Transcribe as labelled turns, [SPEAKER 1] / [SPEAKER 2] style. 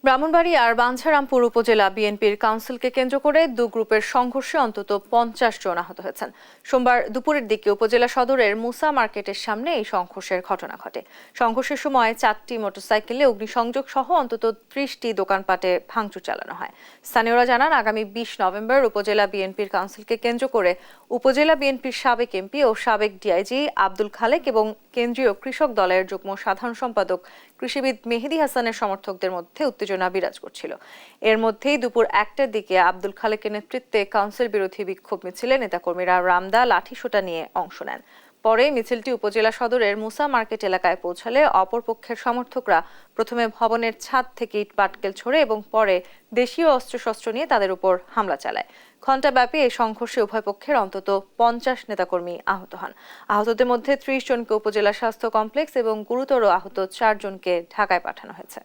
[SPEAKER 1] ব্রাহ্মণবাড়িয়ার বাঞ্ছারামপুর উপজেলা বিএনপির কাউন্সিলকে কেন্দ্র করে দু গ্রুপের সংঘর্ষে অন্তত 50 জন আহত হয়েছেন। সোমবার দুপুরের দিকে উপজেলা সদরের মুসা মার্কেটের সামনে এই সংঘর্ষের ঘটনা ঘটে। সংঘর্ষের সময় 4টি মোটরসাইকেলে অগ্নিসংযোগ সহ অন্তত 30টি দোকানপাটে ভাঙচুর চালানো হয়। স্থানীয়রা জানান, আগামী 20 নভেম্বর উপজেলা বিএনপির কাউন্সিলকে কেন্দ্র করে উপজেলা বিএনপির সাবেক এমপি ও সাবেক ডিআইজি আব্দুল খালেক এবং কেন্দ্রীয় কৃষক দলের যুগ্ম সাধারণ সম্পাদক কৃষিবিদ মেহেদী হাসানের সমর্থকদের মধ্যে উত্তেজনা বিরাজ করছিল। এর মধ্যেই দুপুর 1টার দিকে আব্দুল খালেকের নেতৃত্বে কাউন্সিল বিরোধী বিক্ষোভ মিছিলে নেতাকর্মীরা রামদা লাঠিসোঁটা নিয়ে অংশ নেন। পরে মিছিলটি উপজেলা সদরের মুসা মার্কেট এলাকায় পৌঁছালে অপরপক্ষের সমর্থকরা প্রথমে ভবনের ছাদ থেকে ইট পাটকেল ছোড়ে এবং পরে দেশীয় অস্ত্রশস্ত্র নিয়ে তাদের উপর হামলা চালায়। ঘণ্টাব্যাপী এই সংঘর্ষে উভয় পক্ষের অন্তত 50 নেতাকর্মী আহত হন। আহতদের মধ্যে 30 জনকে উপজেলা স্বাস্থ্য কমপ্লেক্স এবং গুরুতর আহত 4 জনকে ঢাকায় পাঠানো হয়েছে।